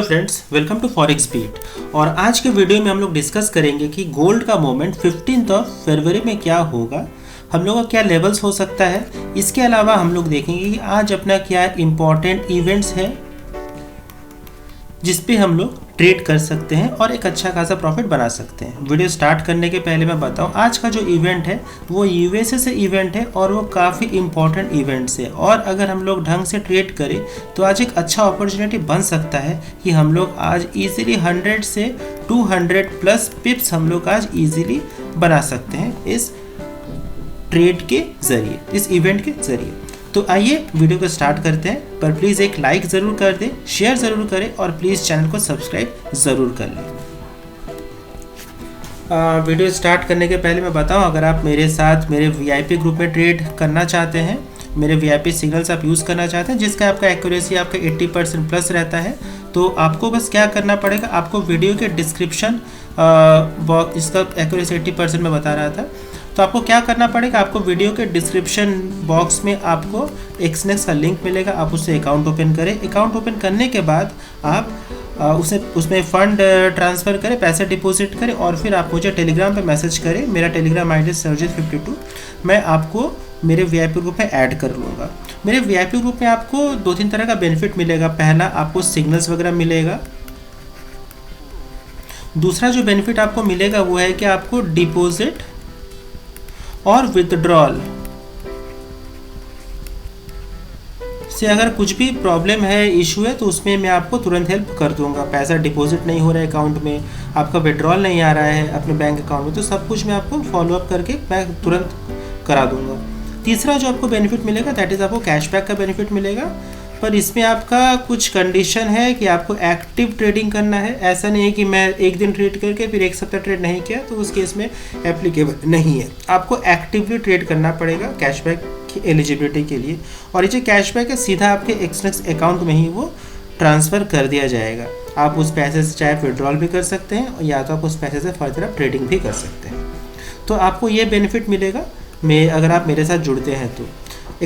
Friends, welcome to forex beat. और आज के वीडियो में हम लोग डिस्कस करेंगे कि गोल्ड का मूवमेंट 15 फरवरी में क्या होगा, हम लोग का क्या लेवल्स हो सकता है। इसके अलावा हम लोग देखेंगे कि आज अपना क्या इम्पोर्टेंट इवेंट्स है जिस पे हम लोग ट्रेड कर सकते हैं और एक अच्छा खासा प्रॉफिट बना सकते हैं। वीडियो स्टार्ट करने के पहले मैं बताऊं, आज का जो इवेंट है वो यूएसए से इवेंट है और वो काफ़ी इम्पोर्टेंट इवेंट्स है। और अगर हम लोग ढंग से ट्रेड करें तो आज एक अच्छा अपॉर्चुनिटी बन सकता है कि हम लोग आज इजीली 100 से 200 प्लस पिप्स हम लोग आज इजीली बना सकते हैं इस ट्रेड के ज़रिए, इस इवेंट के ज़रिए। तो आइए वीडियो को स्टार्ट करते हैं, पर प्लीज़ एक लाइक ज़रूर कर दें, शेयर ज़रूर करें और प्लीज़ चैनल को सब्सक्राइब ज़रूर कर लें। वीडियो स्टार्ट करने के पहले मैं बताऊं, अगर आप मेरे साथ मेरे वीआईपी ग्रुप में ट्रेड करना चाहते हैं, मेरे वीआईपी सिग्नल्स आप यूज़ करना चाहते हैं जिसका आपका एक्यूरेसी आपका 80% प्लस रहता है, तो आपको बस क्या करना पड़ेगा, आपको वीडियो के डिस्क्रिप्शन बॉक्स, इसका एक्यूरेसी 80% में बता रहा था, तो आपको क्या करना पड़ेगा, आपको वीडियो के डिस्क्रिप्शन बॉक्स में आपको एक्सनेक्स का लिंक मिलेगा, आप उससे अकाउंट ओपन करें। अकाउंट ओपन करने के बाद आप उसमें फ़ंड ट्रांसफ़र करें, पैसे डिपॉजिट करें और फिर आप मुझे टेलीग्राम पे मैसेज करें। मेरा टेलीग्राम ID Sarojit52, मैं आपको मेरे वीआईपी ग्रुप में ऐड कर लूँगा। मेरे वीआईपी ग्रुप में आपको 2-3 तरह का बेनिफिट मिलेगा। पहला, आपको सिग्नल्स वगैरह मिलेगा। दूसरा जो बेनिफिट आपको मिलेगा वो है कि आपको डिपॉजिट और विथड्रॉल से अगर कुछ भी प्रॉब्लम है, इशू है, तो उसमें मैं आपको तुरंत हेल्प कर दूंगा। पैसा डिपॉजिट नहीं हो रहा है अकाउंट में, आपका विड्रॉल नहीं आ रहा है अपने बैंक अकाउंट में, तो सब कुछ मैं आपको फॉलोअप करके मैं तुरंत करा दूंगा। तीसरा जो आपको बेनिफिट मिलेगा दैट इज़ आपको कैशबैक का बेनिफिट मिलेगा, पर इसमें आपका कुछ कंडीशन है कि आपको एक्टिव ट्रेडिंग करना है। ऐसा नहीं है कि मैं एक दिन ट्रेड करके फिर एक सप्ताह ट्रेड नहीं किया तो उस केस में एप्लीकेबल नहीं है। आपको एक्टिवली ट्रेड करना पड़ेगा कैशबैक की एलिजिबिलिटी के लिए, और ये जो कैशबैक है सीधा आपके एक्सनेक्स अकाउंट में ही वो ट्रांसफ़र कर दिया जाएगा। आप उस पैसे से चाहे विड्रॉल भी कर सकते हैं या तो आप उस पैसे से फर्दर आप ट्रेडिंग भी कर सकते हैं। तो आपको ये बेनिफिट मिलेगा अगर आप मेरे साथ जुड़ते हैं तो।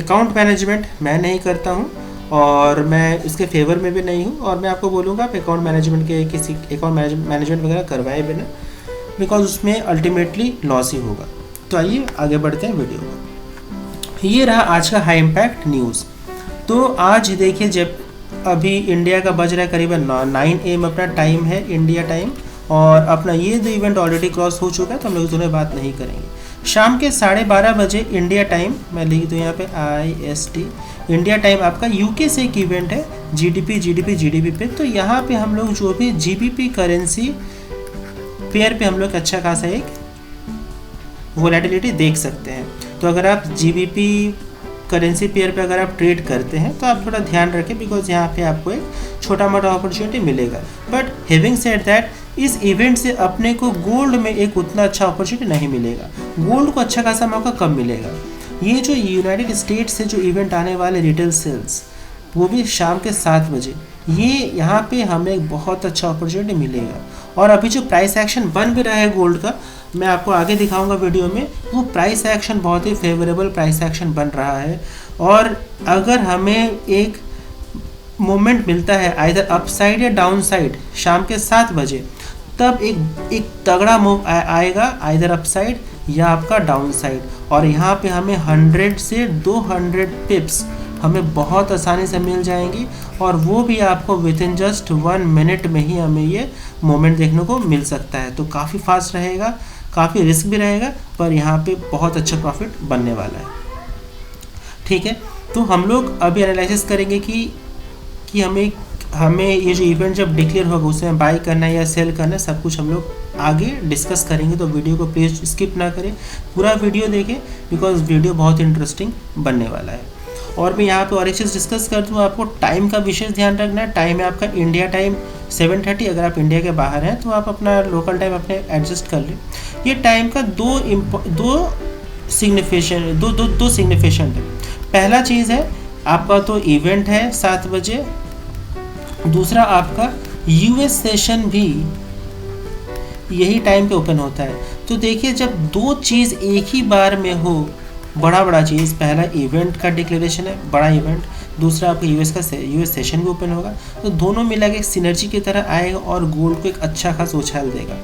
अकाउंट मैनेजमेंट मैं नहीं करता हूँ और मैं इसके फेवर में भी नहीं हूँ, और मैं आपको बोलूँगा आप अकाउंट मैनेजमेंट के किसी अकाउंट मैनेजमेंट वगैरह करवाए बिना, बिकॉज उसमें अल्टीमेटली लॉस ही होगा। तो आइए आगे बढ़ते हैं वीडियो को। ये रहा आज का हाई इम्पैक्ट न्यूज़। तो आज देखिए, जब अभी इंडिया का बज रहा है करीबन 9 AM अपना टाइम है, इंडिया टाइम, और अपना ये दो इवेंट ऑलरेडी क्रॉस हो चुका है तो हम लोग इस दोनों बात नहीं करेंगे। शाम के 12:30 बजे इंडिया टाइम, मैं लिख दूँ यहाँ पे IST, इंडिया टाइम आपका यूके से एक इवेंट है GDP पे। तो यहाँ पे हम लोग जो भी GBP करेंसी पेयर पे हम लोग अच्छा खासा एक वोलेटिलिटी देख सकते हैं। तो अगर आप GBP करेंसी पेयर पे अगर आप ट्रेड करते हैं तो आप थोड़ा ध्यान रखें, बिकॉज यहाँ पे आपको एक छोटा मोटा अपॉर्चुनिटी मिलेगा। बट हैविंग सेड दैट, इस इवेंट से अपने को गोल्ड में एक उतना अच्छा अपॉर्चुनिटी नहीं मिलेगा। गोल्ड को अच्छा खासा मौका कब मिलेगा, ये जो यूनाइटेड स्टेट्स से जो इवेंट आने वाले रिटेल सेल्स, वो भी शाम के 7 बजे, ये यहाँ पे हमें एक बहुत अच्छा अपॉर्चुनिटी मिलेगा। और अभी जो प्राइस एक्शन बन भी रहा है गोल्ड का, मैं आपको आगे दिखाऊंगा वीडियो में, वो प्राइस एक्शन बहुत ही फेवरेबल प्राइस एक्शन बन रहा है। और अगर हमें एक मोमेंट मिलता है आइदर अपसाइड या डाउन साइड शाम के 7 बजे, तब एक तगड़ा मूव आएगा आइदर अपसाइड या आपका डाउन साइड, और यहाँ पे हमें 100 से 200 पिप्स हमें बहुत आसानी से मिल जाएंगी, और वो भी आपको विद इन जस्ट 1 मिनट में ही हमें ये मोमेंट देखने को मिल सकता है। तो काफ़ी फास्ट रहेगा, काफ़ी रिस्क भी रहेगा, पर यहाँ पे बहुत अच्छा प्रॉफिट बनने वाला है। ठीक है, तो हम लोग अभी एनालिसिस करेंगे कि हमें ये जो इवेंट जब डिक्लेयर होगा उसमें बाई करना है या सेल करना है, सब कुछ हम लोग आगे डिस्कस करेंगे। तो वीडियो को प्लीज़ स्किप ना करें, पूरा वीडियो देखें, बिकॉज वीडियो बहुत इंटरेस्टिंग बनने वाला है। और मैं यहाँ पे और एक चीज़ डिस्कस कर दूँ, आपको टाइम का विशेष ध्यान रखना है। टाइम है आपका इंडिया टाइम 7:30, अगर आप इंडिया के बाहर हैं तो आप अपना लोकल टाइम अपने एडजस्ट कर लें। ये टाइम का दो सिग्निफिकेशन है। पहला चीज़ है आपका तो इवेंट है 7 बजे, दूसरा आपका US सेशन भी यही टाइम पे ओपन होता है। तो देखिए, जब दो चीज़ एक ही बार में हो, बड़ा चीज़, पहला इवेंट का डिक्लेरेशन है, बड़ा इवेंट, दूसरा आपका यूएस सेशन भी ओपन होगा, तो दोनों मिला के एक सिनर्जी की तरह आएगा और गोल्ड को एक अच्छा खासा उछाल देगा।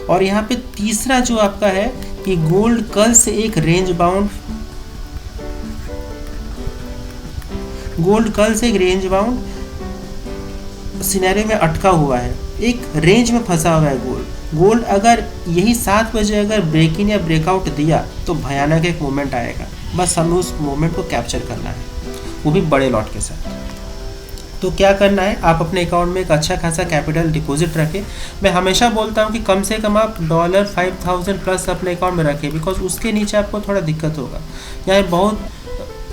और यहाँ पे तीसरा जो आपका है कि गोल्ड कल से एक रेंज बाउंड सिनेरियो में अटका हुआ है, एक रेंज में फंसा हुआ है गोल्ड अगर यही 7 बजे अगर ब्रेक इन या ब्रेकआउट दिया तो भयानक एक मोमेंट आएगा। बस हमें उस मोमेंट को कैप्चर करना है, वो भी बड़े लॉट के साथ। तो क्या करना है, आप अपने अकाउंट में एक अच्छा खासा कैपिटल डिपॉजिट रखें। मैं हमेशा बोलता हूँ कि कम से कम आप $5,000 प्लस अपने अकाउंट में रखें, बिकॉज उसके नीचे आपको थोड़ा दिक्कत होगा। यहाँ बहुत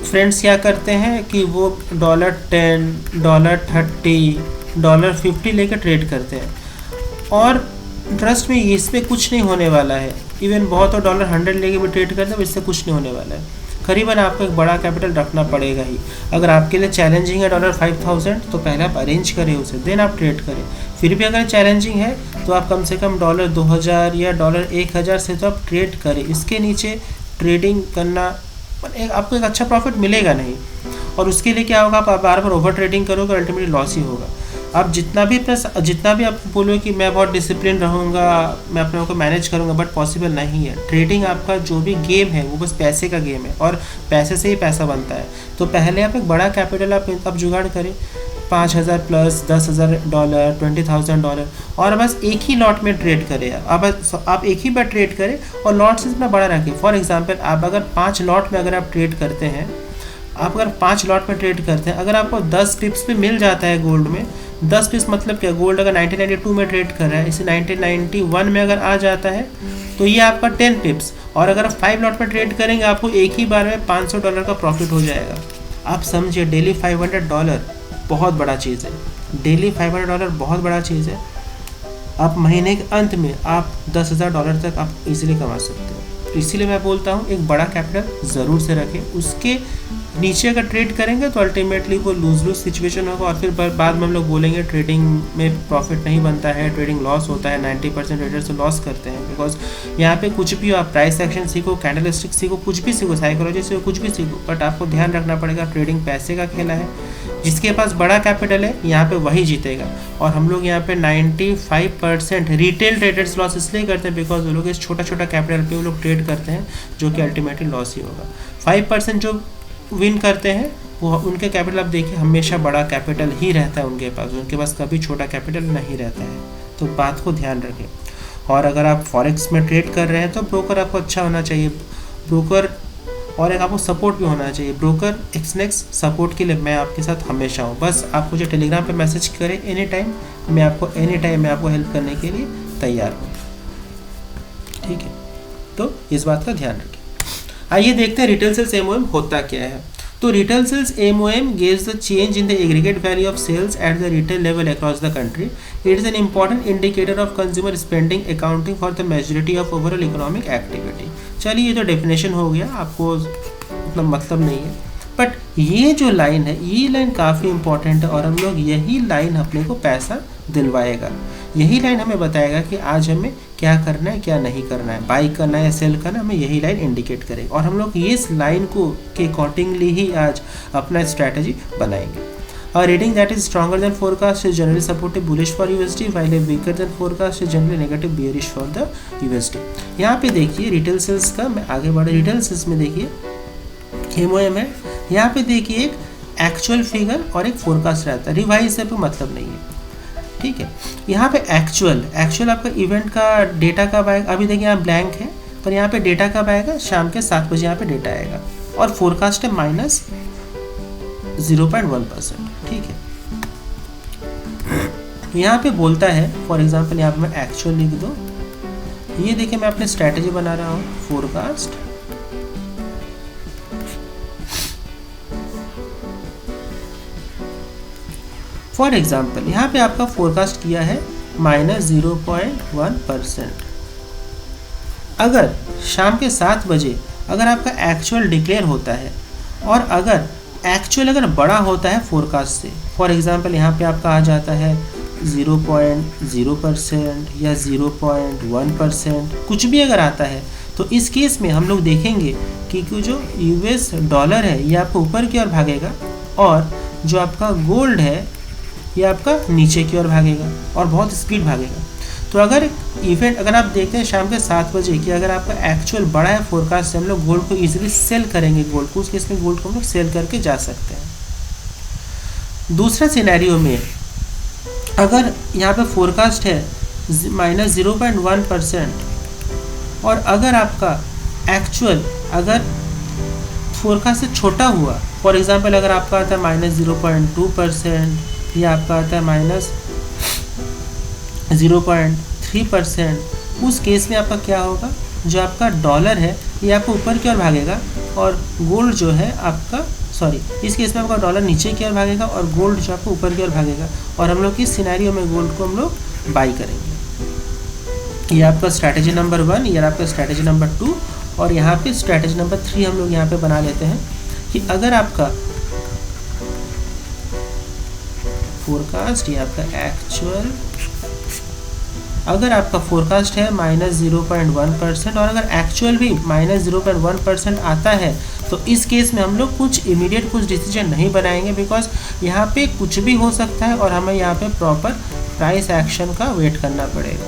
फ्रेंड्स क्या करते हैं कि वो $10, $30, $50 लेकर ट्रेड करते हैं, और ट्रस्ट में इस पर कुछ नहीं होने वाला है। इवन बहुत और $100 लेके भी ट्रेड करते हैं, इससे कुछ नहीं होने वाला है। करीबन आपको एक बड़ा कैपिटल रखना पड़ेगा ही। अगर आपके लिए चैलेंजिंग है $5,000 तो पहले आप अरेंज करें उसे, देन आप ट्रेड करें। फिर भी अगर चैलेंजिंग है तो आप कम से कम $2,000 या $1,000 से तो आप ट्रेड करें। इसके नीचे ट्रेडिंग करना आपको एक अच्छा प्रॉफिट मिलेगा नहीं, और उसके लिए क्या होगा, आप बार बार ओवर ट्रेडिंग करोगे, अल्टीमेटली लॉस ही होगा। आप जितना भी आप बोलो कि मैं बहुत डिसिप्लिन रहूँगा, मैं अपने को मैनेज करूँगा, बट पॉसिबल नहीं है। ट्रेडिंग आपका जो भी गेम है वो बस पैसे का गेम है, और पैसे से ही पैसा बनता है। तो पहले आप एक बड़ा कैपिटल आप जुगाड़ करें, $5,000 प्लस, $10,000, $20,000, और बस एक ही लॉट में ट्रेड करें। आप एक ही बार ट्रेड करें और लॉट से इतना बड़ा रखें। फॉर एग्जांपल, आप अगर 5 लॉट में अगर आप ट्रेड करते हैं, अगर आपको 10 पिप्स पे मिल जाता है गोल्ड में, 10 पिप्स मतलब क्या, गोल्ड अगर 1992 में ट्रेड कर रहा है, इसे 1991 में अगर आ जाता है तो ये आपका 10 पिप्स, और अगर आप 5 लॉट में ट्रेड करेंगे आपको एक ही बार में $500 का प्रॉफिट हो जाएगा। आप समझिए, डेली $500 बहुत बड़ा चीज़ है। डेली $500 बहुत बड़ा चीज़ है। आप महीने के अंत में आप $10,000 तक आप इजीली कमा सकते हो। तो इसीलिए मैं बोलता हूँ एक बड़ा कैपिटल ज़रूर से रखें। उसके नीचे अगर ट्रेड करेंगे तो अल्टीमेटली वो लूज सिचुएशन होगा, और फिर बाद में हम लोग बोलेंगे ट्रेडिंग में प्रॉफिट नहीं बनता है, ट्रेडिंग लॉस होता है। 90% ट्रेडर्स से लॉस करते हैं, बिकॉज यहाँ पे कुछ भी आप प्राइस एक्शन सीखो, कैंडलस्टिक सीखो, कुछ भी सीखो, साइकोलॉजी सीखो, कुछ भी सीखो, बट आपको ध्यान रखना पड़ेगा ट्रेडिंग पैसे का खेला है। जिसके पास बड़ा कैपिटल है यहाँ पे वही जीतेगा। और हम लोग यहाँ पे 95% रिटेल ट्रेडर्स लॉस इसलिए करते हैं बिकॉज वो लोग इस छोटा कैपिटल पे वो लोग ट्रेड करते हैं, जो कि अल्टीमेटली लॉस ही होगा। 5% जो विन करते हैं वो उनके कैपिटल आप देखिए हमेशा बड़ा कैपिटल ही रहता है उनके पास कभी छोटा कैपिटल नहीं रहता है। तो बात को ध्यान रखें। और अगर आप फॉरेक्स में ट्रेड कर रहे हैं तो ब्रोकर आपको अच्छा होना चाहिए, ब्रोकर, और एक आपको सपोर्ट भी होना चाहिए। ब्रोकर एक्सनेक्स सपोर्ट के लिए मैं आपके साथ हमेशा हूँ। बस आप मुझे टेलीग्राम पे मैसेज करें एनी टाइम, मैं आपको हेल्प करने के लिए तैयार हूँ, ठीक है। तो इस बात का ध्यान रखें। आइए देखते हैं रिटेल सेल्स एमओएम होता क्या है। तो retail sales MOM gives the change in the aggregate value of sales at the retail level across the country. It is an important indicator of consumer spending, accounting for the majority of overall economic activity. चलिए ये तो definition हो गया, आपको उतना मतलब नहीं है, बट ये जो लाइन है ये लाइन काफ़ी इंपॉर्टेंट है, और हम लोग यही लाइन अपने को पैसा दिलवाएगा। यही लाइन हमें बताएगा कि आज हमें क्या करना है क्या नहीं करना है, बाई करना है या सेल करना है, हमें यही लाइन इंडिकेट करेगा। और हम लोग इस लाइन को के अकॉर्डिंगली ही आज अपना स्ट्रैटेजी बनाएंगे। A reading that is stronger than forecast is generally supportive bullish for USD, while a weaker than forecast is generally negative bearish for the USD. यहाँ पे देखिए रिटेल सेल्स का, मैं आगे बढ़े, रिटेल सेल्स में देखिए एमओएम है, यहाँ पे देखिए एक एक्चुअल फिगर और एक फोरकास्ट रहता है, रिवाइज से कोई मतलब नहीं है, ठीक है। यहाँ पे एक्चुअल आपका इवेंट का डेटा कब आएगा, अभी देखिए यहाँ ब्लैंक है, पर यहाँ पे डेटा कब आएगा, शाम के 7 बजे यहाँ पे डेटा आएगा, और फोरकास्ट है -0.1%, ठीक है। यहाँ पे बोलता है फॉर एग्जांपल, यहाँ पे मैं एक्चुअल लिख दो, ये देखिए मैं अपने स्ट्रैटेजी बना रहा हूँ फोरकास्ट, फॉर एग्जाम्पल यहाँ पे आपका फोरकास्ट किया है -0.1%। अगर शाम के 7 बजे अगर आपका एक्चुअल डिक्लेयर होता है, और अगर एक्चुअल अगर बड़ा होता है फोरकास्ट से, फॉर एग्जांपल यहाँ पे आपका आ जाता है 0.0% या 0.1%, कुछ भी अगर आता है, तो इस केस में हम लोग देखेंगे कि जो US डॉलर है ये आपको ऊपर की ओर भागेगा, और जो आपका गोल्ड है ये आपका नीचे की ओर भागेगा और बहुत स्पीड भागेगा। तो अगर इवेंट अगर आप देखते हैं शाम के 7 बजे कि अगर आपका एक्चुअल बड़ा है फोरकास्ट से हम लोग गोल्ड को इजीली सेल करेंगे, गोल्ड को, उस केस में गोल्ड को हम लोग सेल करके जा सकते हैं। दूसरा सिनेरियो में अगर यहाँ पे फोरकास्ट है -0.1% और अगर आपका एक्चुअल अगर फोरकास्ट से छोटा हुआ, फॉर एग्जांपल अगर आपका आता है -0.2% या आपका आता है -0.3%, उस केस में आपका क्या होगा, जो आपका डॉलर है ये आपको ऊपर की ओर भागेगा और गोल्ड जो है आपका इस केस में आपका डॉलर नीचे की ओर भागेगा और गोल्ड जो आपको ऊपर की ओर भागेगा और हम लोग इस सिनेरियो में गोल्ड को हम लोग बाई करेंगे। ये आपका स्ट्रैटेजी नंबर 1, ये आपका स्ट्रैटेजी नंबर 2 और यहाँ पे स्ट्रैटेजी नंबर 3 हम लोग यहाँ पे बना लेते हैं कि अगर आपका फोरकास्ट या आपका एक्चुअल, अगर आपका फोरकास्ट है -0.1% और अगर एक्चुअल भी -0.1% आता है तो इस केस में हम लोग कुछ इमीडिएट कुछ डिसीजन नहीं बनाएंगे, बिकॉज यहाँ पे कुछ भी हो सकता है और हमें यहाँ पे प्रॉपर प्राइस एक्शन का वेट करना पड़ेगा।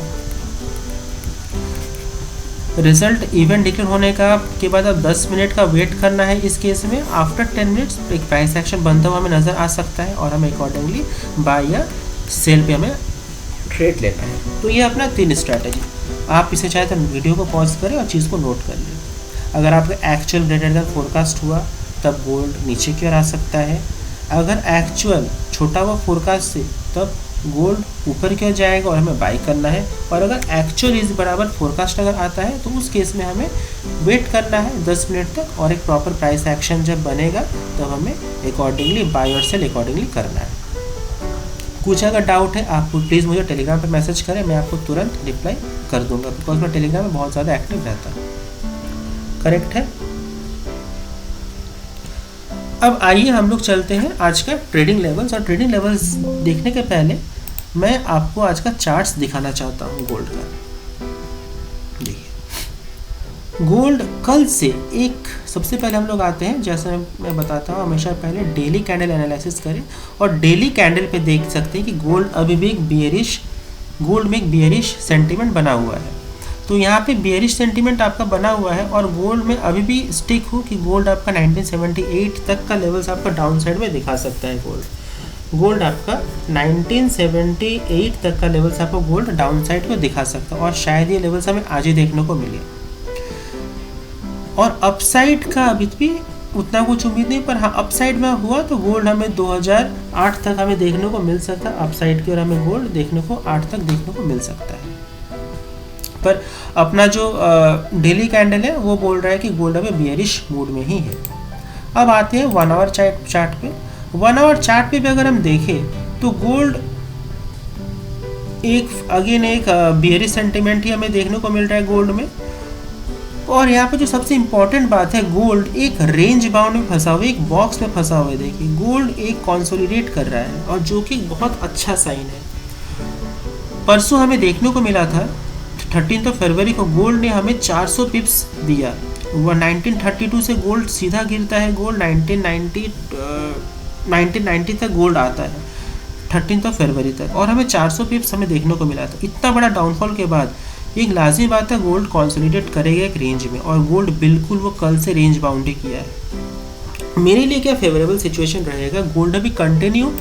रिजल्ट इवेंट डिक्लेयर होने के बाद अब 10 मिनट का वेट करना है। इस केस में आफ्टर 10 मिनट्स एक प्राइस एक्शन बनता हुआ हमें नज़र आ सकता है और हमें अकॉर्डिंगली बाय या सेल पे हमें ट्रेड लेना है। तो ये अपना 3 स्ट्रैटेजी। आप इसे चाहे तो वीडियो को पॉज करें और चीज़ को नोट कर लें। अगर आपका एक्चुअल ग्रेटर देन फोरकास्ट हुआ तब गोल्ड नीचे की ओर आ सकता है। अगर एक्चुअल छोटा हुआ फोरकास्ट से तब गोल्ड ऊपर की ओर जाएगा और हमें बाई करना है। और अगर एक्चुअल इस बराबर फोरकास्ट अगर आता है तो उस केस में हमें वेट करना है 10 मिनट तक और एक प्रॉपर प्राइस एक्शन जब बनेगा तब हमें अकॉर्डिंगली बाई और सेल अकॉर्डिंगली करना है। कुछ अगर डाउट है आप प्लीज़ मुझे टेलीग्राम पे मैसेज करें, मैं आपको तुरंत रिप्लाई कर दूंगा, बिकॉज मैं टेलीग्राम में बहुत ज़्यादा एक्टिव रहता हूँ। करेक्ट है। अब आइए हम लोग चलते हैं आज का ट्रेडिंग लेवल्स। और ट्रेडिंग लेवल्स देखने के पहले मैं आपको आज का चार्ट्स दिखाना चाहता हूँ गोल्ड का। देखिए गोल्ड कल से एक, सबसे पहले हम लोग आते हैं, जैसे मैं बताता हूँ हमेशा पहले डेली कैंडल एनालिसिस करें और डेली कैंडल पे देख सकते हैं कि गोल्ड अभी भी गोल्ड में एक बियरिश सेंटीमेंट बना हुआ है। तो यहाँ पे बियरिश सेंटीमेंट आपका बना हुआ है और गोल्ड में अभी भी स्टिक हो कि गोल्ड आपका 1978 तक का लेवल्स आपका डाउन साइड में दिखा सकता है। गोल्ड आपका 1978 तक का लेवल्स आपको गोल्ड डाउन साइड को दिखा सकता है और शायद ये लेवल्स हमें आज ही देखने को मिले। और अपसाइड का अभी भी उतना कुछ उम्मीद नहीं, पर हाँ अपसाइड में हुआ तो गोल्ड हमें 2008 तक हमें देखने को मिल सकता है अपसाइड की, और हमें गोल्ड देखने को 8 तक देखने को मिल सकता है। पर अपना जो डेली कैंडल है वो बोल रहा है कि गोल्ड अभी बियरिश मूड में ही है। अब आते हैं 1 आवर चार्ट पे। 1 आवर चार्ट पे भी अगर हम देखें तो गोल्ड एक बियरिश सेंटिमेंट ही हमें देखने को मिल रहा है गोल्ड में। और यहाँ पे जो सबसे इम्पॉर्टेंट बात है, गोल्ड एक रेंज बाउंड में फंसा हुआ है, एक बॉक्स में फंसा हुआ है। देखिए गोल्ड एक कंसोलिडेट कर रहा है और जो कि बहुत अच्छा साइन है। परसों हमें देखने को मिला था 13 फरवरी को गोल्ड ने हमें 400 पिप्स दिया। 1932 से गोल्ड सीधा गिरता है, गोल्ड 1990 तक गोल्ड आता है 13 फरवरी तक, और हमें 400 पिप्स हमें देखने को मिला था। इतना बड़ा डाउनफॉल के बाद एक लाजमी बात है गोल्ड कंसोलिडेट करेगा एक रेंज में, और गोल्ड बिल्कुल वो कल से रेंज बाउंड ही किया है। मेरे लिए क्या फेवरेबल सिचुएशन रहेगा, गोल्ड अभी कंटिन्यू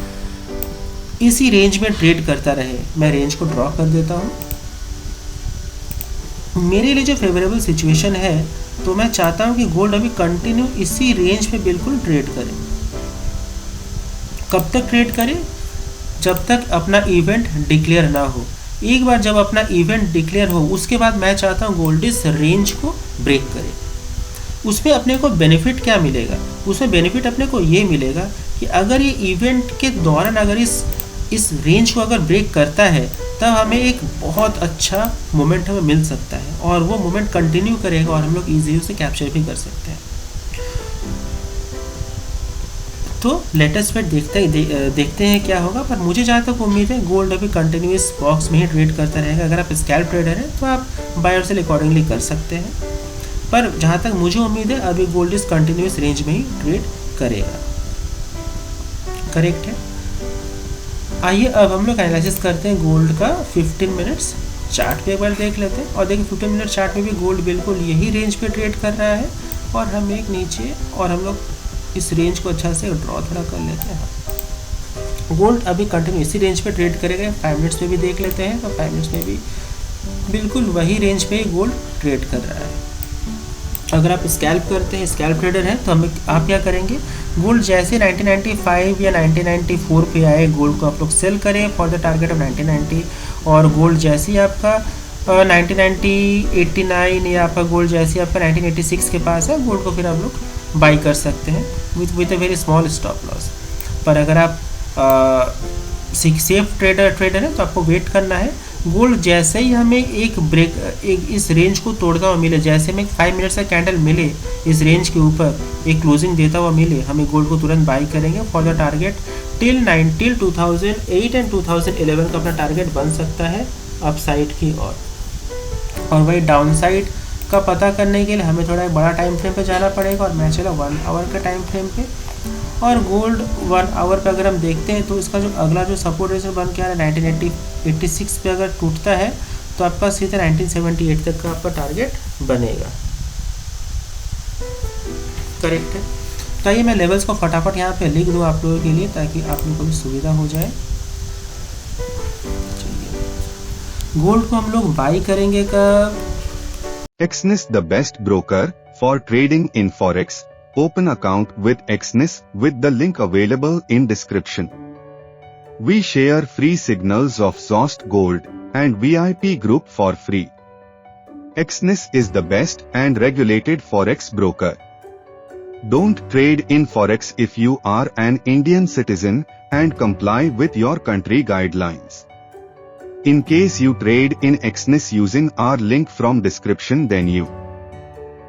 इसी रेंज में ट्रेड करता रहे। मैं रेंज को ड्रॉ कर देता हूँ। मेरे लिए जो फेवरेबल सिचुएशन है तो मैं चाहता हूँ कि गोल्ड अभी कंटिन्यू इसी रेंज पे बिल्कुल ट्रेड करे। कब तक ट्रेड करे? जब तक अपना इवेंट डिक्लेयर ना हो। एक बार जब अपना इवेंट डिक्लेयर हो उसके बाद मैं चाहता हूँ गोल्ड इस रेंज को ब्रेक करे। उसमें अपने को बेनिफिट क्या मिलेगा? उसमें बेनिफिट अपने को ये मिलेगा कि अगर ये इवेंट के दौरान अगर इस रेंज को अगर ब्रेक करता है तब हमें एक बहुत अच्छा मोमेंट हमें मिल सकता है, और वो मोमेंट कंटिन्यू करेगा और हम लोग ईजी उसे कैप्चर भी कर सकते हैं। तो लेटेस्ट वेट देखते हैं क्या होगा। पर मुझे जहाँ तक उम्मीद है गोल्ड अभी कंटिन्यू इस बॉक्स में ही ट्रेड करता रहेगा। अगर आप स्कैल्प ट्रेडर हैं तो आप बाय और सेल अकॉर्डिंगली कर सकते हैं, पर जहाँ तक मुझे उम्मीद है अभी गोल्ड इस कंटिन्यूस रेंज में ही ट्रेड करेगा। करेक्ट है। आइए अब हम लोग एनालिसिस करते हैं गोल्ड का 15 मिनट्स चार्ट पे एक बार देख लेते हैं। और देखिए 15 मिनट चार्ट में भी गोल्ड बिल्कुल यही रेंज पे ट्रेड कर रहा है और हम एक नीचे और हम लोग इस रेंज को अच्छा से ड्रॉ थोड़ा कर लेते हैं। गोल्ड अभी कंटिन्यू इसी रेंज पे ट्रेड करेगा। 5 मिनट्स में भी देख लेते हैं, तो 5 मिनट्स में भी बिल्कुल वही रेंज पे गोल्ड ट्रेड कर रहा है। अगर आप स्कैल्प करते हैं, स्कैल्प ट्रेडर हैं, तो आप क्या करेंगे, गोल्ड जैसे 1995 या 1994 पे आए गोल्ड को आप लोग सेल करें फॉर द टारगेट ऑफ 1990। और गोल्ड जैसे ही आपका 1989 या आपका गोल्ड जैसे आपका 1986 के पास है, गोल्ड को फिर आप लोग बाई कर सकते हैं with a very small stop loss. पर अगर आप सेफ ट्रेडर है तो आपको वेट करना है। गोल्ड जैसे ही हमें एक इस रेंज को तोड़ता हुआ मिले, जैसे हमें 5 मिनट्स का कैंडल मिले इस रेंज के ऊपर एक क्लोजिंग देता हुआ मिले, हमें गोल्ड को तुरंत बाई करेंगे for the target till 2008 and 2011 का अपना टारगेट बन सकता है अपसाइड की ओर। और वही डाउन साइड का पता करने के लिए हमें थोड़ा एक बड़ा टाइम फ्रेम पे जाना पड़ेगा और मैं चला 1 आवर का टाइम फ्रेम पे। और गोल्ड 1 आवर पे अगर हम देखते हैं तो इसका जो अगला जो सपोर्ट रेजिस्टेंस बन के आ रहा है 1986 पे अगर टूटता है तो आपका सीधे 1978 तक का आपका टारगेट बनेगा। करेक्ट है। तो आइए मैं लेवल्स को फटाफट यहाँ पे लिख दूँ आप लोगों के लिए ताकि आप लोगों को भी सुविधा हो जाए। गोल्ड को हम लोग बाई करेंगे कब? Exness the best broker for trading in forex. Open account with Exness with the link available in description. We share free signals of Zost Gold and VIP group for free. Exness is the best and regulated forex broker. Don't trade in forex if you are an Indian citizen and comply with your country guidelines. In case you trade in Exness using our link from description, then you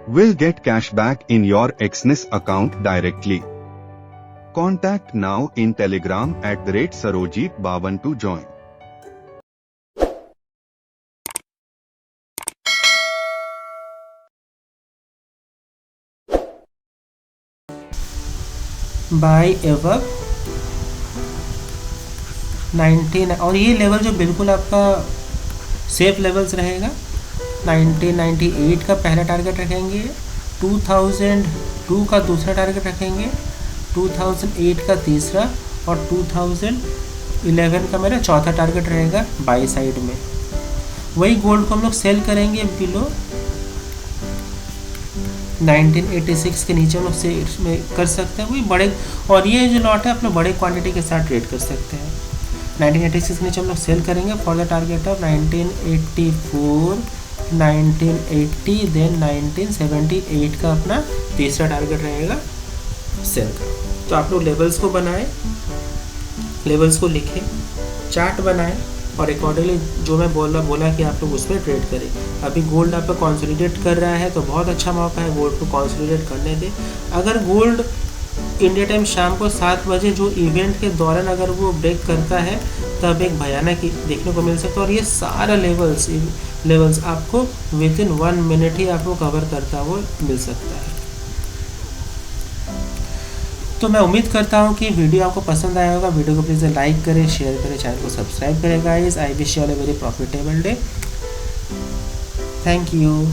will get cashback in your Exness account directly. Contact now in Telegram @Sarojit52 to join. By ever 19 और ये level जो बिल्कुल आपका safe levels रहेगा। 1998 का पहला target रखेंगे, 2002 का दूसरा टारगेट रखेंगे, 2008 का तीसरा और 2011 का मेरा चौथा टारगेट रहेगा बाई साइड में। वही गोल्ड को हम लोग सेल करेंगे बिलो 1986 के नीचे हम लोग सेल में कर सकते हैं वही बड़े। और ये जो लॉट है अपने बड़े क्वांटिटी के साथ ट्रेड कर सकते हैं। 1986 के नीचे हम लोग सेल करेंगे for the target of 1984, 1980 then 1978 का अपना तीसरा टारगेट रहेगा सेल का। तो आप लोग लेवल्स को बनाएं, लेवल्स को लिखें, चार्ट बनाएं और अकॉर्डिंगली जो मैं बोला कि आप लोग उसमें ट्रेड करें। अभी गोल्ड आपका कंसोलिडेट कर रहा है तो बहुत अच्छा मौका है, गोल्ड को कंसोलिडेट करने दें। अगर गोल्ड इंडिया टाइम शाम को 7 बजे जो इवेंट के दौरान अगर वो ब्रेक करता है तब एक भयानक देखने को मिल सकता है। और ये सारा लेवल्स आपको विद इन 1 मिनट ही आपको कवर करता हुआ मिल सकता है। तो मैं उम्मीद करता हूँ कि वीडियो आपको पसंद आया होगा। वीडियो को प्लीज़ लाइक करें, शेयर करें, चैनल को सब्सक्राइब करें guys. I wish you all a very profitable day. Thank you.